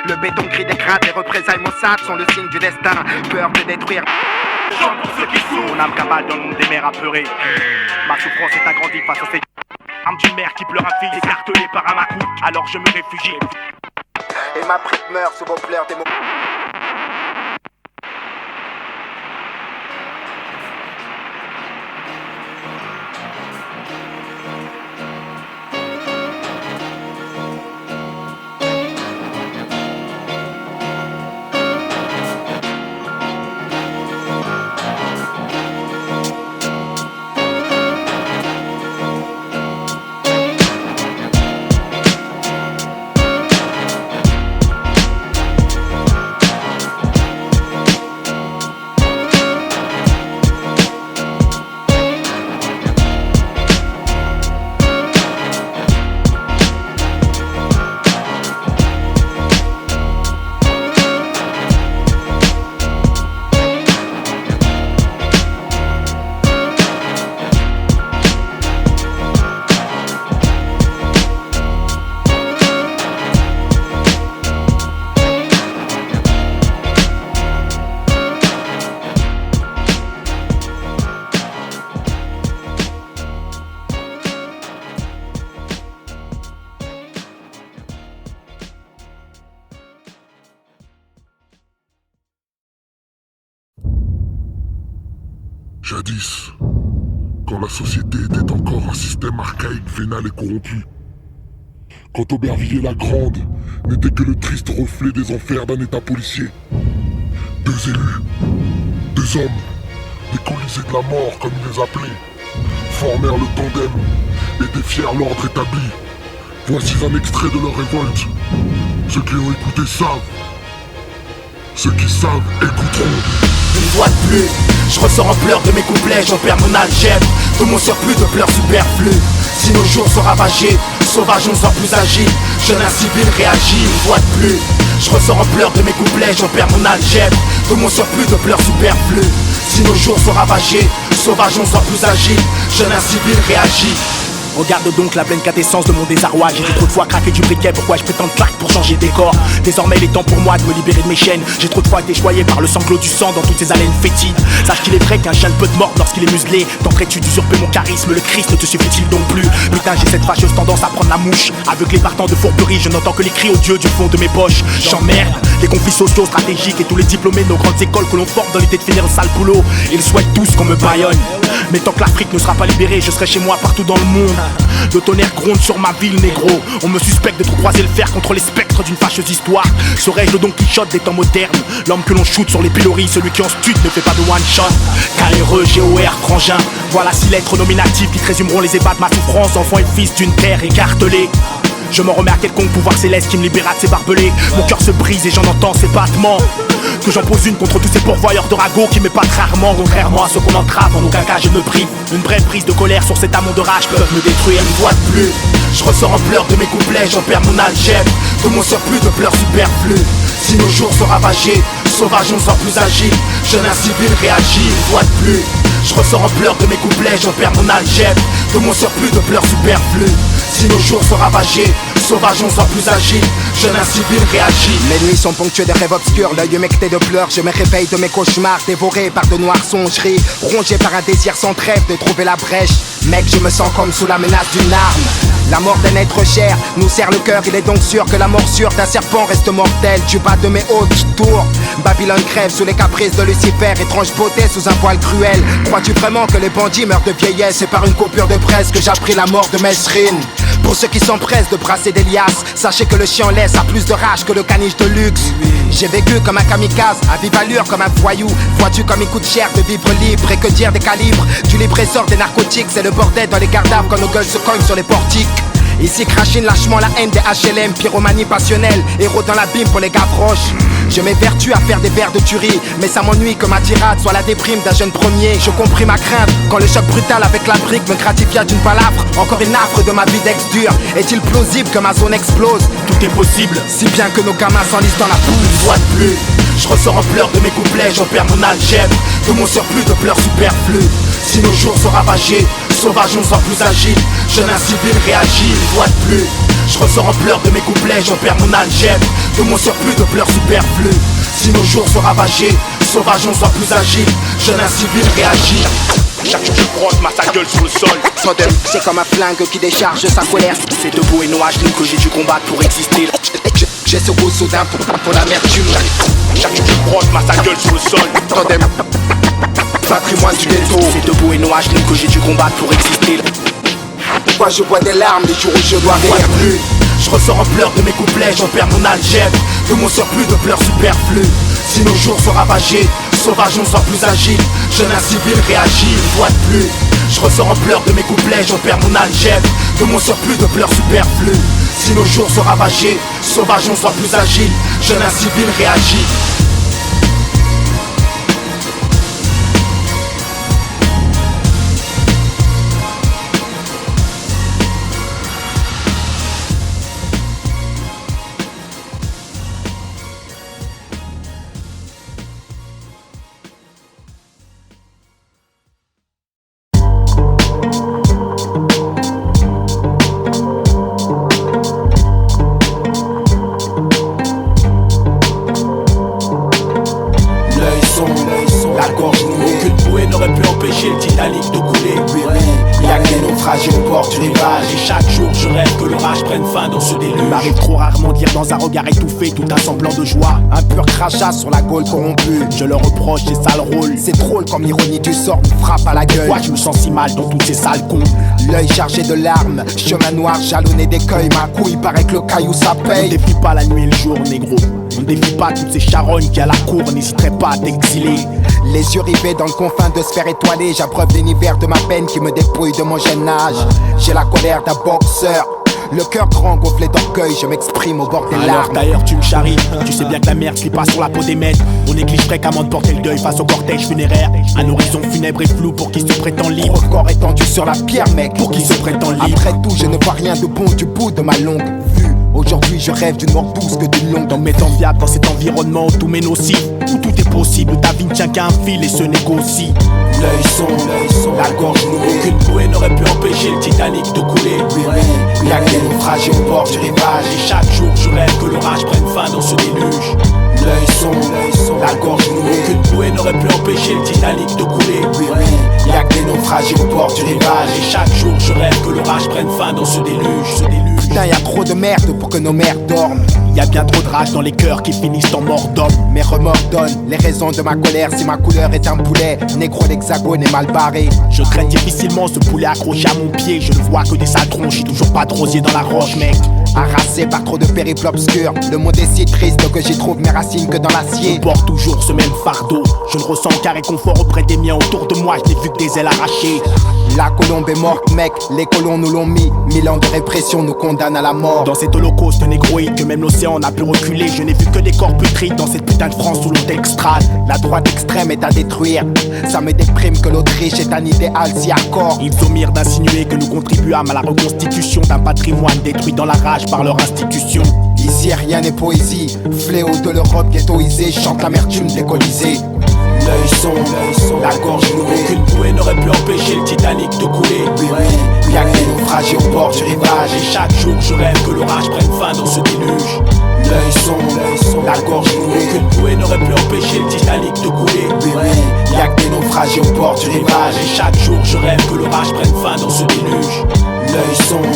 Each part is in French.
Le béton crie des craintes, les représailles maussades sont le signe du destin. Peur de détruire. Pour ceux qui souffrent. Mon âme cabale dans le monde des mers apeurées. Ma souffrance est agrandie face à ces Âme d'une mère qui pleure un fils écartelé par un macoute. Alors je me réfugie. Et ma prite meurt sous vos pleurs des mots. Jadis, quand la société était encore un système archaïque, vénal et corrompu. Quand Aubervilliers-la-Grande n'était que le triste reflet des enfers d'un état policier. Deux élus, deux hommes, des colisées de la mort comme ils les appelaient, formèrent le tandem et défièrent l'ordre établi. Voici un extrait de leur révolte. Ceux qui ont écouté savent. Ceux qui savent écouteront. Une fois de plus, je ressors en pleurs de mes couplets, j'en perds mon algèbre, de mon surplus de pleurs superflus. Si nos jours sont ravagés, sauvages on sort plus agile, jeune incivil réagit. Une fois de plus, je ressors en pleurs de mes couplets, j'en perds mon algèbre, de mon surplus de pleurs superflus. Si nos jours sont ravagés, sauvages on sort plus agile, jeune incivil réagit. Regarde donc la pleine quintessence de mon désarroi. J'ai trop de fois craqué du briquet, pourquoi je prétends claque pour changer des corps. Désormais il est temps pour moi de me libérer de mes chaînes. J'ai trop de fois été choyé par le sanglot du sang dans toutes ces haleines fétides. Sache qu'il est vrai qu'un chien ne peut te mordre lorsqu'il est muselé. Tenterais-tu d'usurper mon charisme, le Christ ne te suffit-il donc plus? Putain, j'ai cette fâcheuse tendance à prendre la mouche. Aveuglé par tant de fourberie, je n'entends que les cris odieux du fond de mes poches. J'emmerde les conflits sociaux stratégiques et tous les diplômés de nos grandes écoles que l'on forme dans l'idée de finir le sale boulot. Ils souhaitent tous qu'on me baïonne. Mais tant que l'Afrique ne sera pas libérée, je serai chez moi partout dans le monde. Le tonnerre gronde sur ma ville, négro. On me suspecte de trop croiser le fer contre les spectres d'une fâcheuse histoire. Serais-je le Don Quichotte des temps modernes? L'homme que l'on shoot sur les piloris, celui qui en stud ne fait pas de one shot. Carréreux, GOR, frangin. Voilà 6 lettres nominatives qui te résumeront les ébats de ma souffrance. Enfant et fils d'une terre écartelée. Je m'en remets à quelconque pouvoir céleste qui me libéra de ces barbelés. Mon cœur se brise et j'en entends ces battements. Que j'en pose une contre tous ces pourvoyeurs de ragots qui m'épatent rarement. Contrairement à ceux qu'on entrave, en aucun cas je me prive. Une brève prise de colère sur cet amont de rage peuvent me détruire une fois de plus. Je ressors en pleurs de mes couplets, j'en perds mon algèbre, de mon surplus de pleurs superflus. Si nos jours sont ravagés, sauvages on sort plus agile, jeune incivil réagit une fois de plus. Je ressors en pleurs de mes couplets, j'en perds mon algèbre, de mon surplus de pleurs superflus. Si nos jours sont ravagés, sauvages on sort plus agile, jeune incivil réagit. Les nuits sont ponctuées de rêves obscurs, l'œil humecté de pleurs. Je me réveille de mes cauchemars, dévoré par de noires songeries, rongé par un désir sans trêve de trouver la brèche. Mec, je me sens comme sous la menace d'une arme. La mort d'un être cher nous serre le cœur. Il est donc sûr que la morsure d'un serpent reste mortelle. Du bas de mes hautes tours, Babylone crève sous les caprices de Lucifer. Étrange beauté sous un voile cruel. Crois-tu vraiment que les bandits meurent de vieillesse? C'est par une coupure de presse que j'appris la mort de Mesrine. Pour ceux qui s'empressent de brasser des liasses, sachez que le chien laisse a plus de rage que le caniche de luxe. J'ai vécu comme un kamikaze, à vive allure comme un voyou. Vois-tu comme il coûte cher de vivre libre? Et que dire des calibres du libre-essor des narcotiques? C'est le bordel dans les garde-arbres quand nos gueules se cognent sur les portiques. Ici crachine lâchement la haine des HLM, pyromanie passionnelle, héros dans l'abîme pour les gavroches. Je m'évertue à faire des vers de tuerie, mais ça m'ennuie que ma tirade soit la déprime d'un jeune premier. Je compris ma crainte quand le choc brutal avec la brique me gratifia d'une palafre. Encore une affre de ma vie d'ex-dur. Est-il plausible que ma zone explose? Tout est possible, si bien que nos gamins s'enlisent dans la poule. Une fois de plus, je ressors en pleurs de mes couplets, j'en perds mon algèbre, de mon surplus de pleurs superflus. Si nos jours sont ravagés, sauvages on sort plus agile, jeune incivil réagit une fois de plus. Je ressors en pleurs de mes couplets, j'en perds mon algèbre. De mon surplus de pleurs superflus. Si nos jours sont ravagés, sauvage on soit plus agile. Jeune incivil réagit. Chaque jour je brosse ma sa gueule sur le sol. C'est comme un flingue qui décharge sa colère. C'est debout et noir que j'ai dû combattre pour exister. J'ai ce goût soudain pour l'amertume. Chaque jour je brosse ma sa gueule sur le sol. Patrimoine du ghetto. C'est debout et noir que j'ai dû combattre pour exister. Pourquoi je bois des larmes les jours où je dois rire plus. Je ressors en pleurs de mes couplets, j'en perds mon algèbre. De mon surplus de pleurs superflus. Si nos jours sont ravagés, sauvage on soit plus agile. Jeune incivil réagit une fois de plus. Je ressors en pleurs de mes couplets, j'en perds mon algèbre. De mon surplus de pleurs superflus. Si nos jours sont ravagés, sauvage on soit plus agile. Jeune incivil réagit. M'arrive trop rarement dire dans un regard étouffé tout un semblant de joie. Un pur crachat sur la gaule corrompue. Je leur reproche ces sales rôles. C'est drôle comme l'ironie du sort nous frappe à la gueule. Moi je me sens si mal dans tous ces sales cons. L'œil chargé de larmes, chemin noir jalonné d'écueils. Ma couille paraît que le caillou ça On paye. défie pas la nuit et le jour, négro. On défie pas toutes ces charognes qui à la cour n'hésiteraient pas à t'exiler. Les yeux rivés dans le confin de sphère étoilée. J'abreuve l'univers de ma peine qui me dépouille de mon jeune âge. J'ai la colère d'un boxeur. Le cœur grand gonflé d'orgueil, je m'exprime au bord des Alors larmes. d'ailleurs tu me charries, tu sais bien que la merde qui passe sur la peau des maîtres. On néglige fréquemment de porter le deuil face au cortège funéraire. Un horizon funèbre et flou pour qui se prétend libre. Trop corps étendu sur la pierre mec. Pour qui se prétend libre. Après tout je ne vois rien de bon du bout de ma longue vue. Aujourd'hui je rêve d'une mort douce que d'une longue. Dans mes temps viables, dans cet environnement où tout m'est nocif, où tout est possible, où ta vie ne tient qu'à un fil et se négocie. L'œil sombre, la gorge nouée. Aucune bouée n'aurait pu empêcher le Titanic de couler. Y'a que des naufragés au bord du rivage. Et chaque jour je rêve que l'orage prenne fin dans ce déluge. L'œil sombre, la gorge nouée. Aucune bouée n'aurait pu empêcher le Titanic de couler. Y'a que des naufragés au bord du rivage. Et chaque jour je rêve que l'orage prenne fin dans ce déluge. Putain y'a trop de merde pour que nos mères dorment. Y'a bien trop de rage dans les cœurs qui finissent en mort d'homme. Mes remords donnent les raisons de ma colère. Si ma couleur est un poulet, négro l'hexagone est mal barré. Je traîne difficilement ce poulet accroché à mon pied. Je ne vois que des sales tronches, j'ai toujours pas de rosier dans la roche mec. Harassé par trop de périples obscurs, le monde est si triste que j'y trouve mes racines que dans l'acier. Je porte toujours ce même fardeau. Je ne ressens aucun réconfort auprès des miens autour de moi. Je n'ai vu que des ailes arrachées. La colombe est morte mec, les colons nous l'ont mis. 1000 ans de répression nous condamnent à la mort. Dans cet holocauste négroïde que même l'océan n'a pu reculer, je n'ai vu que des corps putrides dans cette putain de France où l'on t'extrade. La droite extrême est à détruire. Ça me déprime que l'Autriche est un idéal si hardcore. Ils omirent d'insinuer que nous contribuâmes à la reconstitution d'un patrimoine détruit dans la rage par leur institution. Ici rien n'est poésie, fléau de l'Europe ghettoisée, chante l'amertume décolisée. L'œil sombre, la gorge nouée. Aucune bouée n'aurait pu empêcher le Titanic de couler. Y'a que des naufragés au bord du rivage. Et chaque jour je rêve que l'orage prenne fin dans ce déluge. L'œil sombre, la gorge nouée. Aucune bouée n'aurait pu empêcher le Titanic de couler. Y'a que des naufragés au bord du rivage. Et chaque jour je rêve que l'orage prenne fin dans ce déluge. L'œil sombre.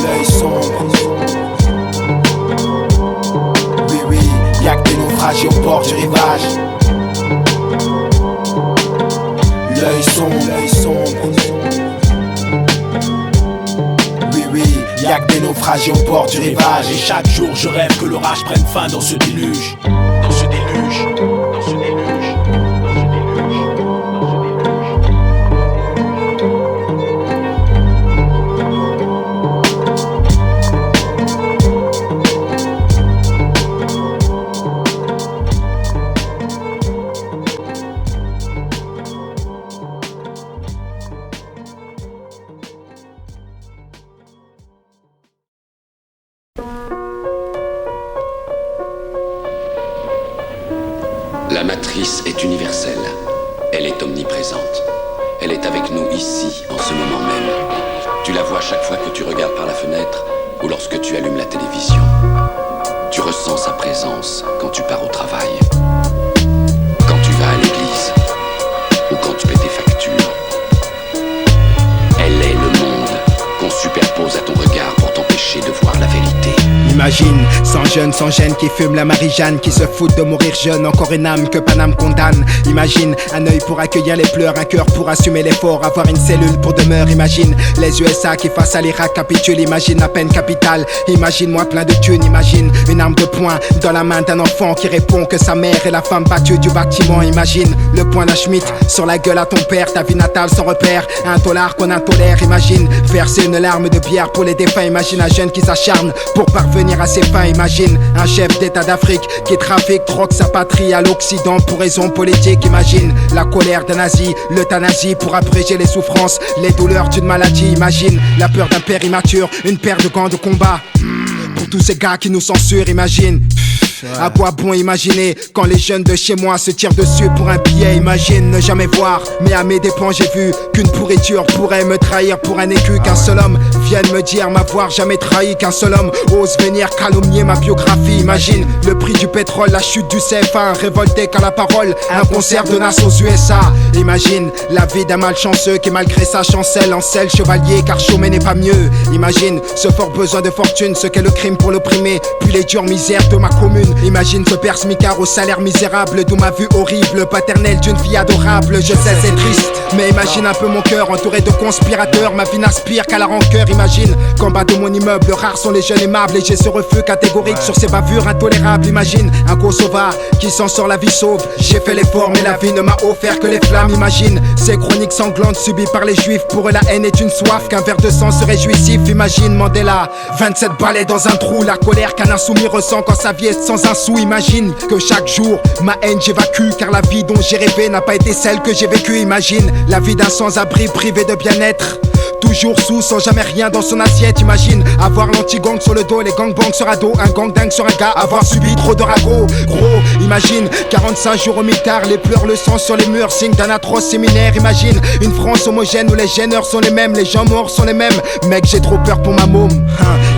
Oui, y'a que des naufragés au bord du rivage. L'œil sombre. Oui, y'a que des naufragés au bord du rivage. Et chaque jour je rêve que l'orage prenne fin dans ce déluge. Dans ce déluge. Dans ce déluge. La matrice est universelle. Elle est omniprésente. Elle est avec nous ici, en ce moment même. Tu la vois chaque fois que tu regardes par la fenêtre, ou lorsque tu allumes la télévision. Tu ressens sa présence quand tu pars au travail, quand tu vas à l'église ou quand tu paies tes factures. Elle est le monde qu'on superpose à ton regard pour t'empêcher de voir la vérité. Imagine, sans jeune, sans gêne, qui fume la Marie-Jeanne, qui se fout de mourir jeune, encore une âme que Paname condamne. Imagine, un œil pour accueillir les pleurs, un cœur pour assumer l'effort, avoir une cellule pour demeure. Imagine, les USA qui face à l'Irak capitulent, imagine la peine capitale. Imagine moi plein de thunes, imagine une arme de poing dans la main d'un enfant qui répond que sa mère est la femme battue du bâtiment. Imagine, le poing d'un Schmitt sur la gueule à ton père, ta vie natale sans repère, un dollar qu'on intolère. Imagine, verser une larme de bière pour les défunts. Imagine un jeune qui s'acharne pour parvenir à ses fins. Imagine un chef d'état d'Afrique qui trafique, troque sa patrie à l'Occident pour raisons politiques. Imagine la colère d'un nazi, l'euthanasie pour abréger les souffrances, les douleurs d'une maladie. Imagine la peur d'un père immature, une paire de gants de combat pour tous ces gars qui nous censurent. Imagine à quoi bon imaginer quand les jeunes de chez moi se tirent dessus pour un billet. Imagine ne jamais voir, mais à mes dépens j'ai vu qu'une pourriture pourrait me trahir pour un écu. Qu'un seul homme vienne me dire m'avoir jamais trahi, qu'un seul homme ose venir calomnier ma biographie. Imagine le prix du pétrole, la chute du CFA, révolté qu'à la parole, un concert de Nas aux USA. Imagine la vie d'un malchanceux qui malgré sa chancelle encelle chevalier, car chômer n'est pas mieux. Imagine ce fort besoin de fortune, ce qu'est le crime pour l'opprimer, puis les dures misères de ma commune. Imagine ce père smicard au salaire misérable, d'où ma vue horrible, paternelle d'une fille adorable. Je sais c'est triste, mais imagine un peu mon cœur entouré de conspirateurs. Ma vie n'aspire qu'à la rancœur. Imagine qu'en bas de mon immeuble, rares sont les jeunes aimables, et j'ai ce refus catégorique sur ces bavures intolérables. Imagine un Kosovar qui s'en sort la vie sauve. J'ai fait l'effort mais la vie ne m'a offert que les flammes. Imagine ces chroniques sanglantes subies par les juifs. Pour eux la haine est une soif, qu'un verre de sang serait jouissif. Imagine Mandela, 27 balais dans un trou, la colère qu'un insoumis ressent quand sa vie est sans un sou. Imagine que chaque jour ma haine j'évacue, car la vie dont j'ai rêvé n'a pas été celle que j'ai vécue. Imagine la vie d'un sans-abri privé de bien-être, toujours sous, sans jamais rien dans son assiette. Imagine avoir l'anti-gang sur le dos, les gangbangs sur ado, un gang dingue sur un gars, avoir subi trop de ragots. Gros, imagine 45 jours au mitard, les pleurs, le sang sur les murs, signe d'un atroce séminaire. Imagine une France homogène où les gêneurs sont les mêmes, les gens morts sont les mêmes. Mec, j'ai trop peur pour ma môme.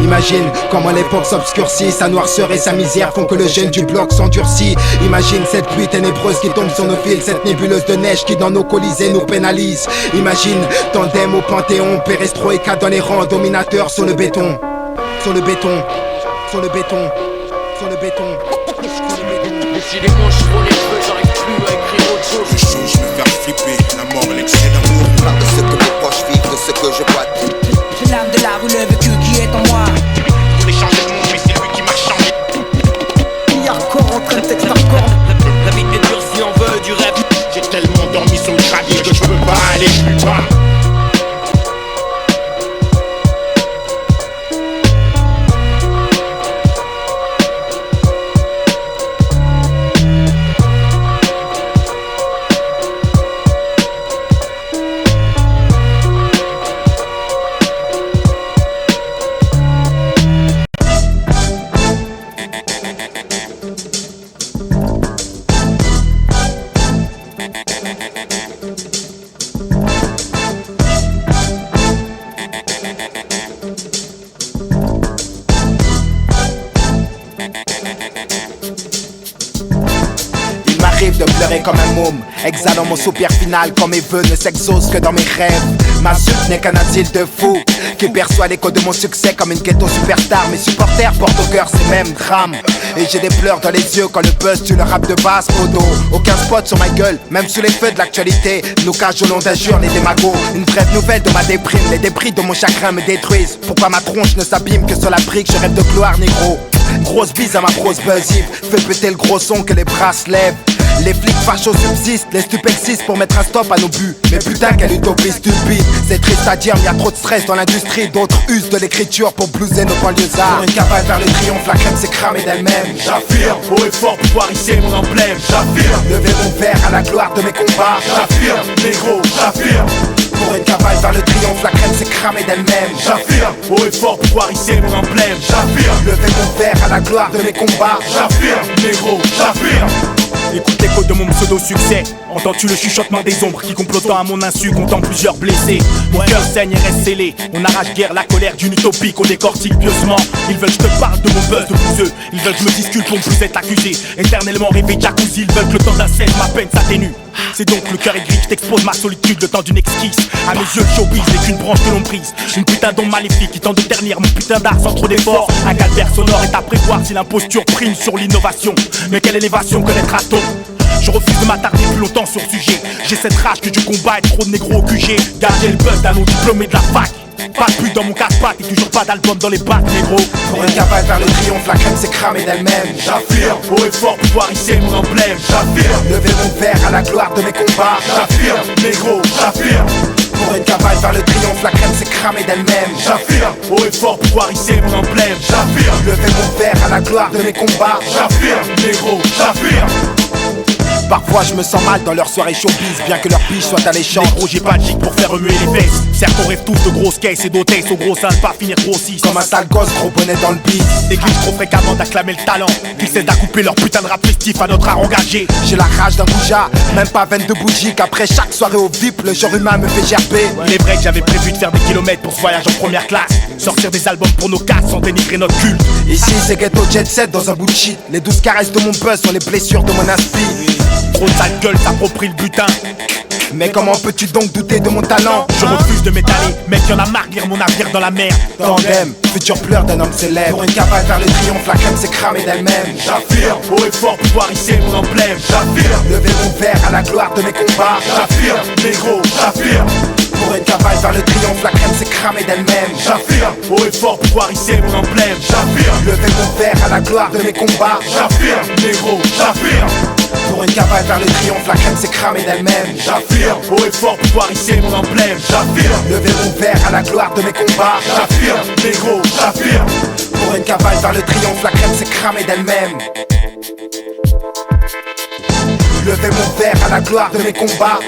Imagine comment l'époque s'obscurcit, sa noirceur et sa misère font que le jeune du bloc s'endurcit. Imagine cette pluie ténébreuse qui tombe sur nos fils, cette nébuleuse de neige qui dans nos colisées nous pénalise. Imagine tandem au Panthéon, perestroïka dans les rangs, dominateurs sur le béton, sur le béton, sur le béton, sur le béton, sur le béton. Décidément je prends les cheveux, j'arrive plus à écrire autre chose. Les choses je me faire flipper, la mort et l'excès d'amour. Parle de ce que mes proches vivent, de ce que je vois. L'âme de la rue, le vécu qui est en moi. On voulait changer le monde mais c'est lui qui m'a changé. Hardcore en train de texte hardcore. La vie est dure si on veut du rêve. J'ai tellement dormi sur le gravier que je peux pas aller plus bas. De pleurer comme un môme, exhalant mon soupir final quand mes vœux ne s'exaucent que dans mes rêves. Ma suite n'est qu'un asile de fous qui perçoit l'écho de mon succès comme une ghetto superstar. Mes supporters portent au cœur ces mêmes drames, et j'ai des pleurs dans les yeux quand le buzz tue le rap de base au dos. Aucun spot sur ma gueule, même sous les feux de l'actualité, nous cachent au long d'injures les démagos. Une brève nouvelle de ma déprime, les débris de mon chagrin me détruisent. Pourquoi ma tronche ne s'abîme que sur la brique, je rêve de gloire négro. Grosse bise à ma grosse buzzif, fais péter le gros son que les bras se lèvent. Les flics fachos subsistent, les stupexistes pour mettre un stop à nos buts. Mais putain quelle utopie stupide. C'est triste à dire mais y'a trop de stress dans l'industrie. D'autres usent de l'écriture pour blouser nos banlieusards. Pour une cavale vers le triomphe, la crème s'est cramée d'elle-même. J'affirme, haut et fort, pouvoir hisser mon emblème. J'affirme, lever mon verre à la gloire de mes combats. J'affirme, négro, j'affirme. Pour une cavale vers le triomphe, la crème s'est cramée d'elle-même. J'affirme, haut et fort, pouvoir hisser mon emblème. J'affirme, lever mon verre à la gloire de mes combats. J'affirme, négro, j'affirme. Écoute l'écho de mon pseudo-succès. Entends-tu le chuchotement des ombres qui complotant à mon insu comptant plusieurs blessés? Mon cœur saigne et reste scellé. On arrache guère la colère d'une utopie qu'on décortique pieusement. Ils veulent que je te parle de mon buzz de bouseux. Ils veulent que je me disculpe pour ne plus être accusé. Éternellement rêvé jacuzzi. Ils veulent que le temps d'un scène ma peine s'atténue. C'est donc le cœur aigri que t'expose ma solitude le temps d'une exquise. À mes yeux le showbiz n'est qu'une branche que l'on brise. Une putain d'ombre maléfique qui tente de ternir mon putain d'art sans trop d'efforts. Un calvaire sonore est à prévoir si l'imposture prime sur l'innovation. Mais quelle élévation connaîtra-t-on? Je refuse de m'attarder plus longtemps sur le sujet. J'ai cette rage que je combats et trop de négros au QG. Garder le buzz d'un non diplômé de la fac. Pas de pute dans mon casse-pattes et toujours pas d'album dans les bacs, négro. Pour une cavale vers le triomphe, la crème s'est cramée d'elle-même. J'affirme, haut et fort, pouvoir hisser mon emblème. J'affirme, lever mon verre à la gloire de mes combats. J'affirme, négro, j'affirme. Pour une cavale vers le triomphe, la crème s'est cramée d'elle-même. J'affirme, haut et fort, pouvoir hisser mon emblème. J'affirme, lever mon verre à la gloire de mes combats. J'affirme, négro, j'affirme. Parfois je me sens mal dans leur soirée showbiz, bien que leur biche soit alléchante. Négro, j'ai pas de gigue pour faire remuer les fesses. Certes on rêve tous de grosses caisses et d'hôtesses au gros sein de pas finir grossistes. Comme un sale gosse, gros bonnet dans le beat. Néglige trop fréquemment d'acclamer le talent. Qu'ils cessent d'accouper leur putain de rap festif à notre art engagé. J'ai la rage d'un goujat, même pas 22 bougies. Qu'après chaque soirée au VIP, le genre humain me fait gerber. Il est vrai que j'avais prévu de faire des kilomètres pour ce voyage en première classe. Sortir des albums pour nos casses sans dénigrer notre culte. Ici c'est ghetto jet set dans un bout de shit. Les 12 caresses de mon buzz sont les blessures de mon inspi. Trop de sale gueule s'approprie le butin. Mais comment peux-tu donc douter de mon talent? Je refuse de m'étaler, mec y'en a marre de lire mon navire dans la mer. Tandem, futur pleur d'un homme célèbre. Pour une cavale vers le triomphe, la crème s'est cramée d'elle-même. J'affirme, haut et fort, pouvoir hisser mon emblème. J'affirme, lever mon verre à la gloire de mes combats. J'affirme, négro, j'affirme. Pour une cavale vers le triomphe, la crème s'est cramée d'elle-même. J'affirme, haut et fort, pouvoir hisser mon emblème. J'affirme, lever mon verre à la gloire de mes combats. J'affirme, négro, j'affirme. Pour une cavale vers le triomphe, la crème s'est cramée d'elle-même. J'affirme, haut et fort, pouvoir hisser mon emblème. J'affirme, lever mon verre à la gloire de mes combats. J'affirme, négro, j'affirme. Pour une cavale vers le triomphe, la crème s'est cramée d'elle-même. Lever mon verre à la gloire de mes combats.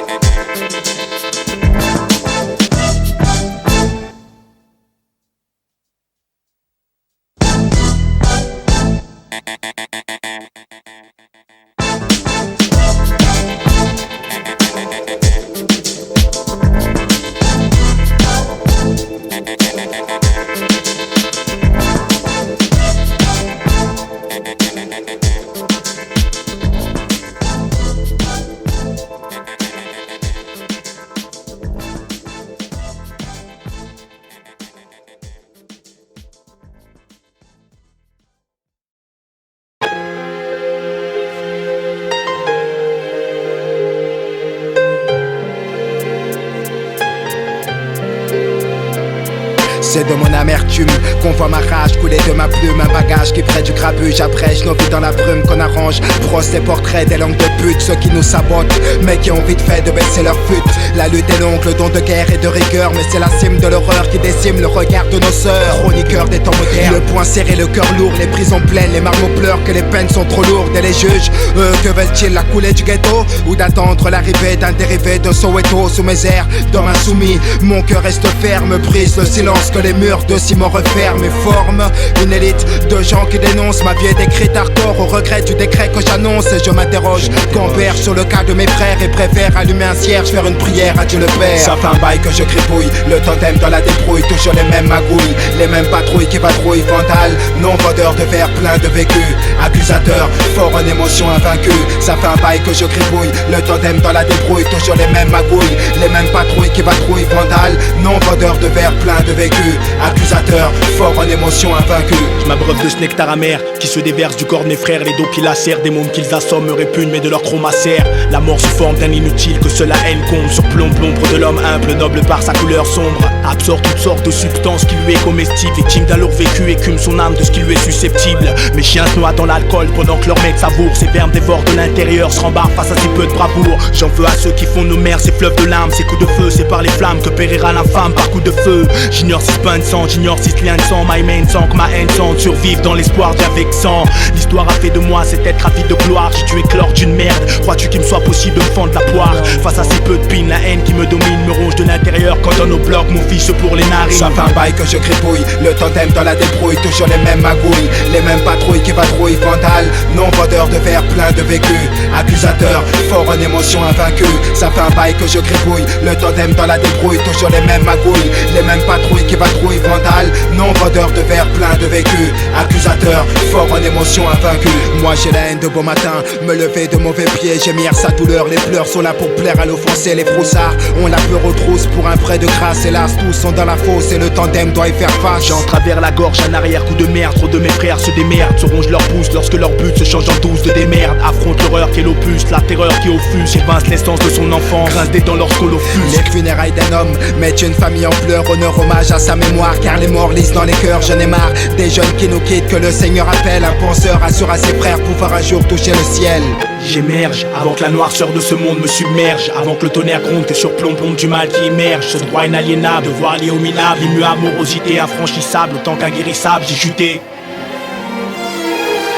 C'est de mon amertume qu'on voit ma rage couler de ma plume. Un bagage qui prête du grabuge, abrège nos vies dans la brume qu'on arrange. Brosse les portraits des langues de pute, ceux qui nous sabotent, mais qui ont vite fait de baisser leur fut. La lutte est longue, le don de guerre et de rigueur, mais c'est la cime de l'horreur qui décime le regard de nos sœurs. Chroniqueurs des temps modernes, le poing serré, le cœur lourd, les prisons pleines, les marmots pleurent que les peines sont trop lourdes. Et les juges, eux, que veulent-ils, la coulée du ghetto ou d'attendre l'arrivée d'un dérivé de Soweto sous mes airs? D'homme insoumis, mon cœur reste ferme, brise le silence que les murs de ciment referment et forment une élite de gens qui dénoncent ma vie est décrite hardcore au regret du décret que j'annonce. Et je m'interroge, converge sur le cas de mes frères et préfère allumer un cierge, faire une prière à Dieu le Père. Ça fait un bail que je crépouille, le totem dans la débrouille, toujours les mêmes magouilles, les mêmes patrouilles qui patrouillent, vandales, non-vendeurs de verre plein de vécu, accusateurs, fort en émotion invaincue. Ça fait un bail que je crépouille, le totem dans la débrouille, toujours les mêmes magouilles, les mêmes patrouilles qui patrouillent, vandales, non-vendeurs de verre plein de vécu, accusateurs, fort en émotion invaincue. Je m'abreuve de ce nectar amer qui se déverse du corps de mes frères. Les dos qui lacèrent, des mômes qu'ils assomment me répugnent, mais de leur chromacère. La mort sous forme d'un inutile que seule la haine compte. Surplombe l'ombre de l'homme humble, noble par sa couleur sombre. Absorbe toutes sortes de substances qui lui est comestible. Victime d'un lourd vécu, écume son âme de ce qui lui est susceptible. Mes chiens se noient dans l'alcool pendant que leur maître savoure. Ces vermes dévorent de l'intérieur, se rembarrent face à si peu de bravoure. J'en veux à ceux qui font nos mers, ces fleuves de larmes, ces coups de feu. C'est par les flammes que périra l'infâme par coup de feu. J'ignore si ce pain de sang, j'ignore si ce lien de sang, my main sans que ma haine sente survivre dans l'espoir d'avec sang. L'histoire a fait de moi cet être avide de gloire. J'ai tué Clore d'une merde, crois-tu qu'il me soit possible de me fendre la poire? Face à si peu de pine, la haine qui me domine me ronge de l'intérieur. Quand dans nos blocs mon fils pour les narines. Ça fait un bail que je crépouille, crépouille. Le tandem dans la débrouille, toujours les mêmes magouilles. Les mêmes patrouilles qui vadrouillent, vandales. Non vendeurs de verre plein de vécu. Accusateur, fort en émotion invaincu. Ça fait un bail que je crépouille. Le tandem dans la débrouille, toujours les mêmes magouilles. Les mêmes patrouilles qui vadrouillent, vandales. Non vendeurs de verre plein de vécu. Accusateur, fort en émotion invaincu. Moi j'ai la haine de beau matin, me lever de mauvais pieds, gémir sa douleur. Les pleurs sont là pour plaire à l'offensé. Les froussards ont la peur aux trousses pour un prêt de grâce. Hélas tous sont dans la fosse et le tandem doit y faire face. J'en travers la gorge, un arrière-coup de merde. Trop de mes frères se démerdent, se rongent leur pouce lorsque leur but se change en douce de démerde. Affronte l'horreur qui est l'opus, la terreur qui offuse. Évince l'essence de son enfance, grince des dents lorsqu'on l'offuse. Les funérailles d'un homme mettent une famille en pleurs. Honneur, hommage à sa mémoire, car les morts lisent dans les cœurs. J'en ai marre des jeunes qui nous quittent, que le Seigneur appelle. Un penseur assure à ses frères pouvoir un jour toucher le ciel. J'émerge avant que la noirceur de ce monde me submerge, avant que le tonnerre gronde, que surplombe du mal qui émerge. Ce droit inaliénable, devoir lié au minable, immuable, morosité infranchissable, autant qu'inguérissable, j'ai chuté.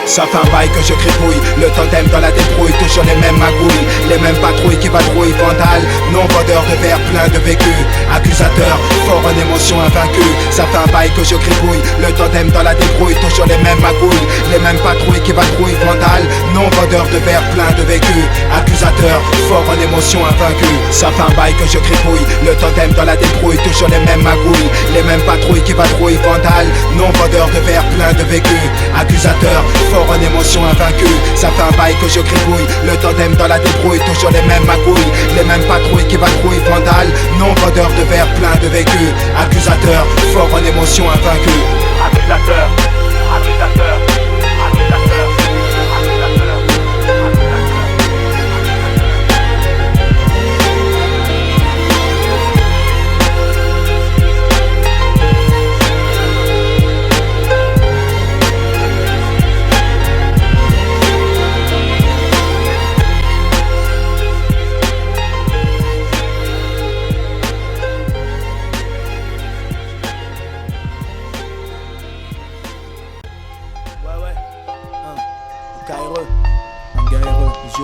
Ça fait un bail que je crépouille, le tandem dans la débrouille, toujours les mêmes magouilles, les mêmes patrouilles qui vadrouillent, vandales, non vendeurs de verre plein de vécu, accusateur, fort en émotion invaincu. Ça fait un bail que je crépouille, le tandem dans la débrouille, toujours les mêmes magouilles, les mêmes patrouilles qui vadrouillent, vandales, non vendeurs de verre plein de vécu, accusateur, fort en émotion invaincu. Ça fait un bail que je crépouille, le tandem dans la débrouille, toujours les mêmes magouilles, les mêmes patrouilles qui vadrouillent, vandales, non vendeurs de verre plein de vécu, accusateur, fort en émotion invaincu. Ça fait un bail que je crépouille, le tandem dans la débrouille, toujours les mêmes magouilles, les mêmes patrouilles qui vadrouillent, vandales, non vendeurs de verre plein de vécu, accusateur, fort en émotion invaincu. Accusateur, accusateur, accusateur.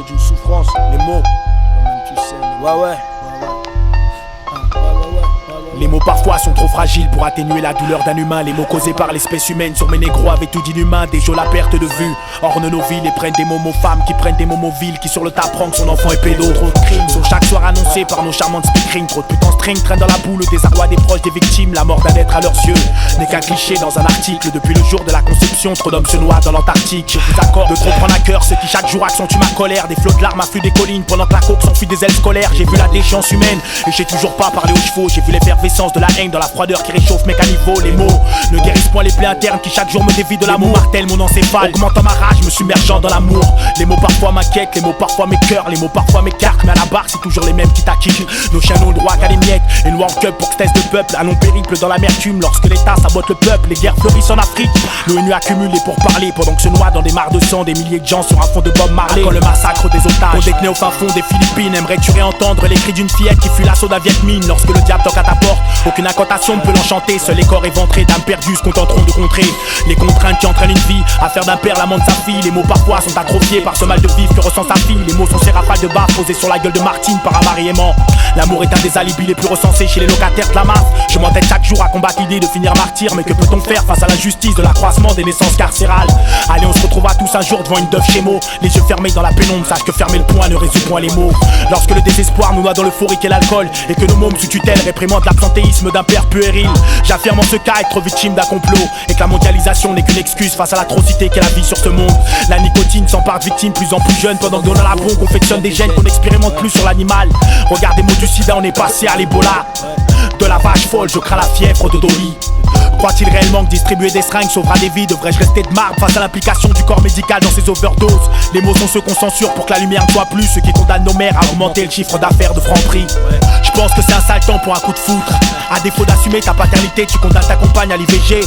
D'une souffrance, les mots, même tu sais, les mots parfois sont trop fragiles pour atténuer la douleur d'un humain. Les mots causés par l'espèce humaine sur mes négros avaient tout d'inhumain. Des jours la perte de vue, ornent nos villes et prennent des mots femmes qui prennent des mots villes, qui sur le tas prennent que son enfant est pédo. Trop de crimes sont chaque soir annoncés par nos charmantes speakerines. Trop de putains string traînent dans la boue, le désarroi des proches des victimes. La mort d'un être à leurs yeux n'est qu'un cliché dans un article. Depuis le jour de la conception, trop d'hommes se noient dans l'Antarctique. Je vous accorde de trop prendre à cœur ceux qui chaque jour accentuent ma colère. Des flots de larmes affluent des collines pendant que la coque s'enfuit des ailes scolaires. J'ai vu la déchéance humaine et j'ai toujours pas parlé aux chevaux. J'ai vu l'effervescence de la haine dans la froideur qui réchauffe mes caniveaux. Les mots ne guérissent point les plaies internes qui chaque jour me dévient de l'amour. Martèle mon encéphale, augmentant ma rage, me submergeant dans l'amour. Les mots parfois m'inquiètent, les mots parfois m'écœurent, les mots parfois m'écartent, mais à la barre c'est toujours les mêmes qui t'acquittent. Nos chiens n'ont le droit qu'à les miettes, et nous en cup pour que test de peuple. Un long périple dans l'amertume lorsque l'État sabote le peuple. Les guerres fleurissent en Afrique, l'ONU accumule les pourparlers pendant que se noient dans des mares de sang des milliers de gens sur un fond de Bob Marley. Quand le massacre des otages, on détenait au fin fond des Philippines. Aimerais-tu réentendre les cris d'une fillette qui fut l'assaut d'un Viet Minh lorsque le diable toque à ta porte? Aucune incantation ne peut l'enchanter, seuls les corps éventrés d'âmes perdues se contenteront de contrer les contraintes qui entraînent une vie à faire d'un père l'amant de sa fille. Les mots parfois sont atrophiés par ce mal de vivre que ressent sa fille. Les mots sont ces rafales de baffe posées sur la gueule de Martine par un mari aimant. L'amour est un des alibis les plus recensés chez les locataires de la MAF. Je m'entête chaque jour à combattre l'idée de finir martyr, mais que peut-on faire face à l'injustice de l'accroissement des naissances carcérales? Allez, on se retrouvera tous un jour devant une Dove chez Mo, les yeux fermés dans la pénombre, sache que fermer le poing ne résout point les mots. Lorsque le désespoir nous noie dans l'euphorie qu'est l'alcool, et que nos mômes sous tutelle réprimandent l'absentéisme d'un père puéril, j'affirme en ce cas être victime d'un complot, et que la mondialisation n'est qu'une excuse face à l'atrocité qu'est la vie sur ce monde. La nicotine s'empare de victimes plus en plus jeunes, pendant que dans la bombe on confectionne des gènes qu'on n'expérimente plus sur l'animal. Regardez mots du sida, on est passé à l'Ebola. De la vache folle, je crains la fièvre de Dolly. Croit-il réellement que distribuer des seringues sauvera des vies? Devrais-je rester de marbre face à l'implication du corps médical dans ces overdoses? Les mots sont ceux qu'on censure pour que la lumière ne soit plus, ceux qui condamnent nos mères à augmenter le chiffre d'affaires de Franprix. Je pense que c'est un sale temps pour un coup de foudre. À défaut d'assumer ta paternité, tu condamnes ta compagne à l'IVG.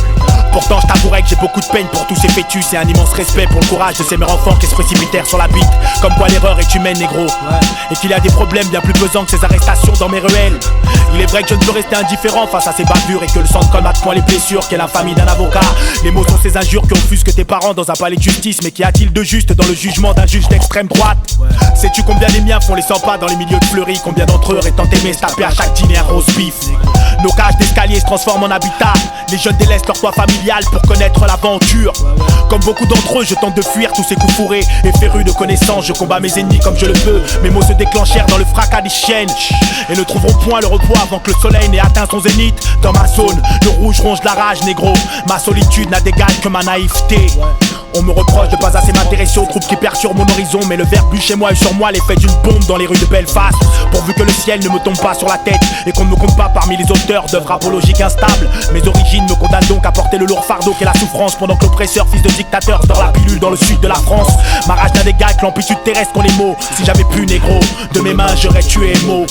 Pourtant je t'avouerai que j'ai beaucoup de peine pour tous ces fœtus, et un immense respect pour le courage de ces mères enfants qui se précipitèrent sur la bite. Comme quoi l'erreur est humaine, négro, et qu'il y a des problèmes bien plus pesants que ces arrestations dans mes ruelles. Il est vrai que je ne peux rester indifférent face à ces bavures, et que le sang ne colmate point les blessures qu'est l'infamie d'un avocat. Les mots sont ces injures qui offusquent tes parents dans un palais de justice, mais qu'y a-t-il de juste dans le jugement d'un juge d'extrême droite? Sais-tu combien les miens font les 100 pas dans les milieux de fleuris? Combien d'entre eux étant aimés se taper à chaque dîner un roast beef? Nos cages d'escalier se transforment en habitat. Les jeunes délaissent leur toit familial pour connaître l'aventure. Comme beaucoup d'entre eux, je tente de fuir tous ces coups fourrés. Et féru de connaissances, je combats mes ennemis comme je le peux. Mes mots se déclenchèrent dans le fracas des chaînes et ne trouveront point le repos avant que le soleil n'ait atteint son zénith. Dans ma zone, le rouge ronge la rage, négro. Ma solitude n'a d'égal que ma naïveté. On me reproche de pas assez m'intéresser aux troupes qui perturbent mon horizon. Mais le verbe chez moi et sur moi l'effet d'une bombe dans les rues de Belfast. Pourvu que le ciel ne me tombe pas sur la tête et qu'on ne me compte pas parmi les auteurs d'œuvres apologiques instables. Mes origines me condamnent donc à porter le lourd fardeau qu'est la souffrance, pendant que l'oppresseur, fils de dictateur, dort la pilule dans le sud de la France. Ma rage n'a d'égal que l'amplitude terrestre qu'ont les mots. Si j'avais pu, négro, de mes mains j'aurais tué Mo.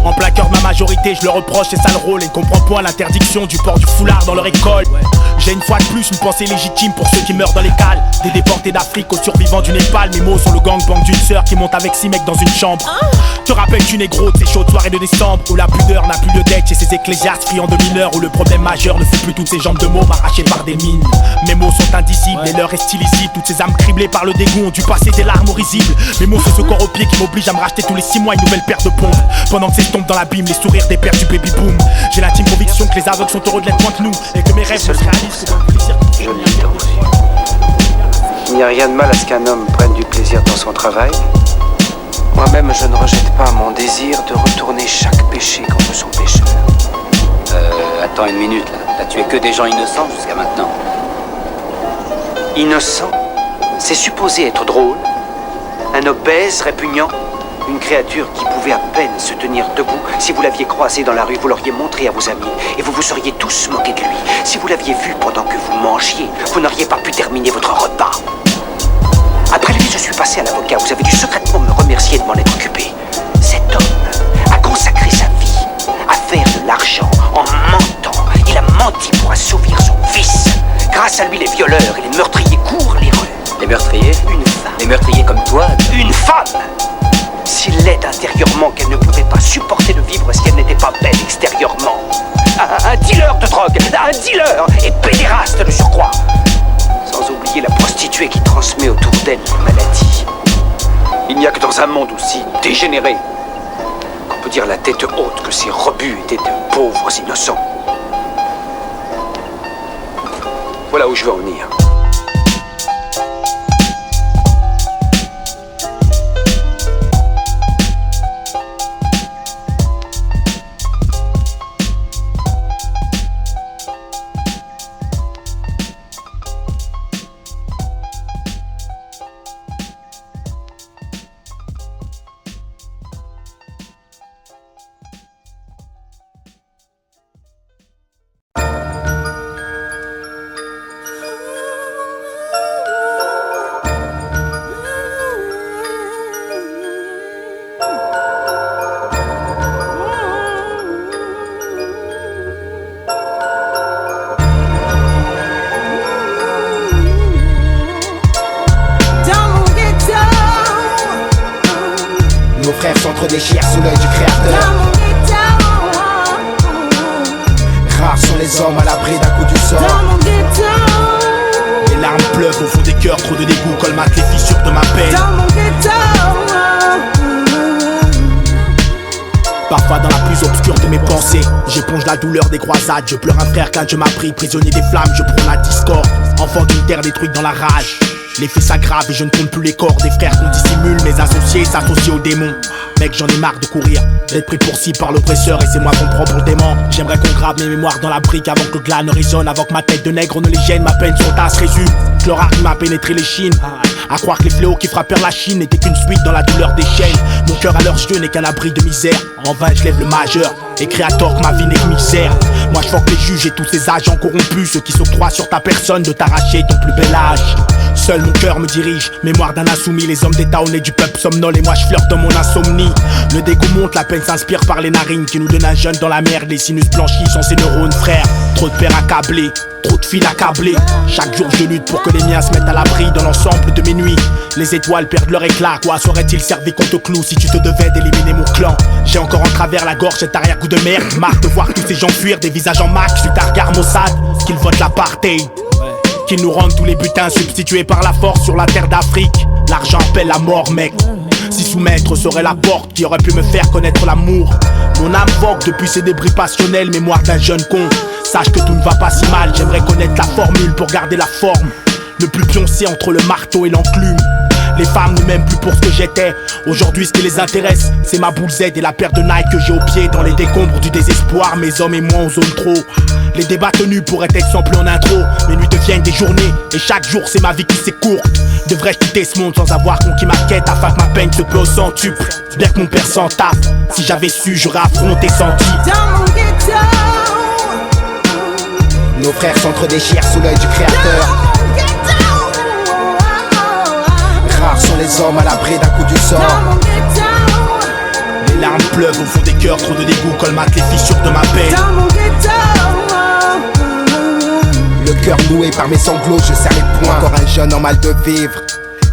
En plein cœur de ma majorité, je leur reproche ces sales rôles et ne comprends point l'interdiction du port du foulard dans leur école. J'ai une fois de plus une pensée légitime pour ceux qui meurent dans les cales. Des déportés d'Afrique aux survivants du Népal. Mes mots sont le gangbang d'une sœur qui monte avec 6 mecs dans une chambre. Te rappelles-tu, négro, de ces chaudes soirées de décembre où la pudeur n'a plus lieu d'être chez ces ecclésiastes friands de mineurs, où le problème majeur ne fut plus toutes ces jambes de mots arrachées par des mines. Mes mots sont indicibles et l'heure est stylisible. Toutes ces âmes criblées par le dégoût ont dû passer des larmes risibles. Mes mots sont ce corps au pied qui m'oblige à me racheter tous les 6 mois une nouvelle paire de pompes. Pendant que s'estompent dans l'abîme les sourires des pères du baby boom. J'ai l'intime conviction que les aveugles sont heureux de l'être moins que nous et que mes rêves se réalisent dans le plaisir. Je l'adore aussi. Il n'y a rien de mal à ce qu'un homme prenne du plaisir dans son travail. Moi-même, je ne rejette pas mon désir de retourner chaque péché contre son pécheur. Attends une minute là. T'as tué que des gens innocents jusqu'à maintenant. Innocent, c'est supposé être drôle. Un obèse, répugnant, une créature qui pouvait à peine se tenir debout. Si vous l'aviez croisé dans la rue, vous l'auriez montré à vos amis et vous vous seriez tous moqués de lui. Si vous l'aviez vu pendant que vous mangiez, vous n'auriez pas pu terminer votre repas. Après lui, je suis passé à l'avocat. Vous avez dû secrètement me remercier de m'en être occupé. Cet homme a consacré sa vie à faire de l'argent en mentant. Il a menti pour assouvir son vice. Grâce à lui, les violeurs et les meurtriers courent les rues. Les meurtriers? Une femme. Les meurtriers comme toi? Une femme! S'il l'aide intérieurement qu'elle ne pouvait pas supporter de vivre si elle n'était pas belle extérieurement. Un dealer de drogue, un dealer et pédéraste de surcroît. Sans oublier la prostituée qui transmet autour d'elle les maladies. Il n'y a que dans un monde aussi dégénéré qu'on peut dire la tête haute que ces rebuts étaient de pauvres innocents. Voilà où je veux en venir. S'entre-déchirent sous l'œil du créateur. Rares sont les hommes à l'abri d'un coup du sort. Les larmes pleuvent au fond des cœurs, trop de dégoût colmatent les fissures de ma peine. Parfois dans la plus obscure de mes pensées, j'éponge la douleur des croisades. Je pleure un frère qu'un Dieu m'a pris, prisonnier des flammes, je prône la discorde. Enfant d'une terre détruite dans la rage, les faits s'aggravent et je ne compte plus les corps des frères qu'on dissimule. Mes associés s'associent aux démons. Mec, j'en ai marre de courir, d'être pris pour cible par l'oppresseur et c'est moi qu'on prend pour le démon. J'aimerais qu'on grave mes mémoires dans la brique avant que le glas ne résonne, avant que ma tête de nègre ne les gêne, ma peine sur tasse résume. Que leur arme m'a pénétré les chines, à croire que les fléaux qui frappèrent la Chine n'étaient qu'une suite dans la douleur des chaînes. Mon cœur à leurs yeux n'est qu'un abri de misère. En vain je lève le majeur, écrit à tort que ma vie n'est que misère. Moi je fuck les juges et tous ces agents corrompus, ceux qui s'octroient sur ta personne de t'arracher ton plus bel âge. Seul mon cœur me dirige, mémoire d'un insoumis. Les hommes d'état au nez du peuple somnolent et moi je flirte dans mon insomnie. Le dégoût monte, la peine s'inspire par les narines qui nous donnent un jeune dans la merde. Les sinus blanchis sont ces neurones frères. Trop de pères accablés, trop de fils accablés. Chaque jour je lutte pour que les miens se mettent à l'abri dans l'ensemble de mes nuits. Les étoiles perdent leur éclat, quoi serait-il servi qu'on te cloue si tu te devais d'éliminer mon clan? J'ai encore en travers la gorge cet arrière-goût de merde. Marre de voir tous ces gens fuir, des visages en max suite à regard Mossad, qu'ils votent l'apartheid, qu'ils nous rendent tous les butins substitués par la force sur la terre d'Afrique. L'argent appelle la mort, mec. Si soumettre serait la porte qui aurait pu me faire connaître l'amour. Mon âme vogue depuis ses débris passionnels, mémoire d'un jeune con. Sache que tout ne va pas si mal, j'aimerais connaître la formule pour garder la forme. Ne plus pioncer entre le marteau et l'enclume. Les femmes ne m'aiment plus pour ce que j'étais. Aujourd'hui ce qui les intéresse, c'est ma boule Z et la paire de Nike que j'ai au pied. Dans les décombres du désespoir, mes hommes et moi on zone trop. Les débats tenus pourraient être sans plus en intro. Mes nuits deviennent des journées et chaque jour c'est ma vie qui s'écourte. Devrais-je quitter ce monde sans avoir conquis ma quête afin que ma peine se paie au centuple. Bien que mon père s'en tape, si j'avais su j'aurais affronté senti. Nos frères s'entre-déchirent sous l'œil du créateur. Rares sont les hommes à l'abri d'un coup du sort. Les larmes pleuvent au fond des cœurs, trop de dégoût colmatent les fissures de ma peine. Le cœur noué par mes sanglots, je serre les poings. Encore un jeune en mal de vivre.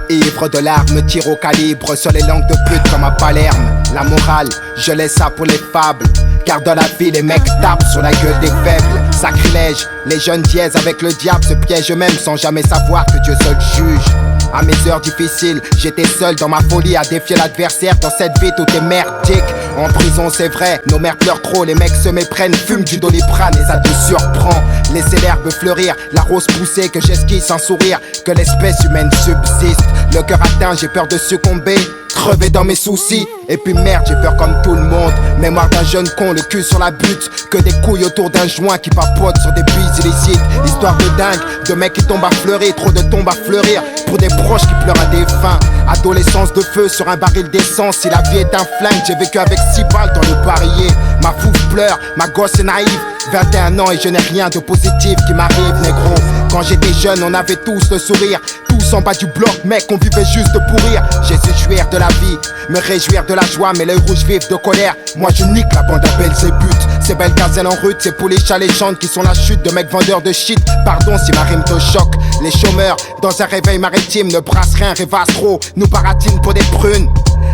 Ivre de larmes, tire au calibre sur les langues de pute comme à Palerme. La morale, je laisse ça pour les fables. Car dans la vie, les mecs tapent sur la gueule des faibles. Sacrilège, les jeunes dièses avec le diable se piègent eux-mêmes sans jamais savoir que Dieu seul juge. À mes heures difficiles, j'étais seul dans ma folie à défier l'adversaire. Dans cette vie tout est merdique. En prison c'est vrai, nos mères pleurent trop. Les mecs se méprennent, fument du Doliprane et ça te surprend. Laissez l'herbe fleurir, la rose pousser, que j'esquisse sans sourire, que l'espèce humaine subsiste. Le cœur atteint, j'ai peur de succomber, crever dans mes soucis. Et puis merde, j'ai peur comme tout le monde. Mémoire d'un jeune con, le cul sur la butte. Que des couilles autour d'un joint qui papotent sur des buis illicites. Histoire de dingue, de mecs qui tombent à fleurir. Trop de tombes à fleurir, pour des proches qui pleurent à des fins. Adolescence de feu sur un baril d'essence. Si la vie est un flingue, j'ai vécu avec 6 balles dans le barillet. Ma fouf pleure, ma gosse est naïve. 21 ans et je n'ai rien de positif qui m'arrive, négro. Quand j'étais jeune, on avait tous le sourire. Tous en bas du bloc, mec, on vivait juste pour rire. J'ai su jouir de la vie, me réjouir de la joie, mais l'œil rouge vif de colère. Moi je nique la bande à Belzébuth. Ces belles gazelles en rut, ces pouliches alléchantes qui sont la chute de mecs vendeurs de shit. Pardon si ma rime te choque. Les chômeurs, dans un réveil maritime, ne brassent rien, rêvassent trop, nous baratinent pour des prunes.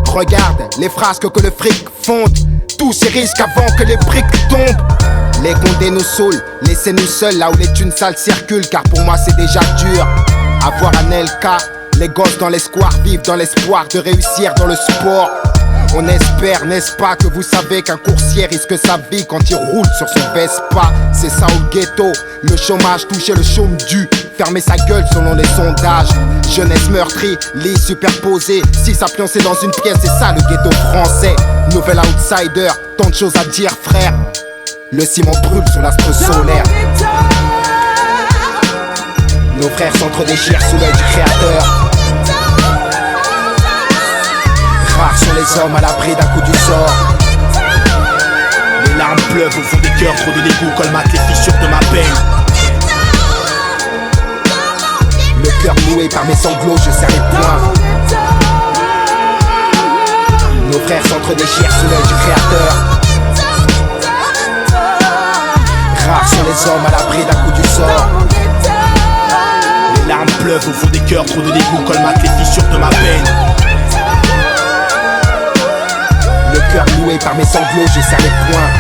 Regarde les frasques que le fric fonde. Tous ces risques avant que les briques tombent. Les condés nous saoulent, laissez-nous seuls là où les thunes sales circulent. Car pour moi c'est déjà dur. Avoir un LK, les gosses dans l'espoir vivent dans l'espoir de réussir dans le sport. On espère, n'est-ce pas, que vous savez qu'un coursier risque sa vie quand il roule sur son Vespa. C'est ça au ghetto, le chômage touchait le chôme dû. Fermer sa gueule selon les sondages. Jeunesse meurtrie, lit superposé. Si ça pionçait dans une pièce, c'est ça le ghetto français. Nouvel outsider, tant de choses à dire frère. Le ciment brûle sur l'astre solaire. Nos frères s'entre-déchirent sous l'œil du créateur. Rares sont les hommes à l'abri d'un coup du sort. Les larmes pleuvent au fond des cœurs, trop de dégoût colmatent les fissures de ma peine. Le cœur noué par mes sanglots, je serre les poings. Nos frères s'entre-déchirent sous l'œil du créateur. Rares sont les hommes à l'abri d'un coup du sort. Les larmes pleuvent au fond des cœurs, trop de dégoût colmatent les fissures de ma peine. Le cœur noué par mes sanglots, je serre les poings.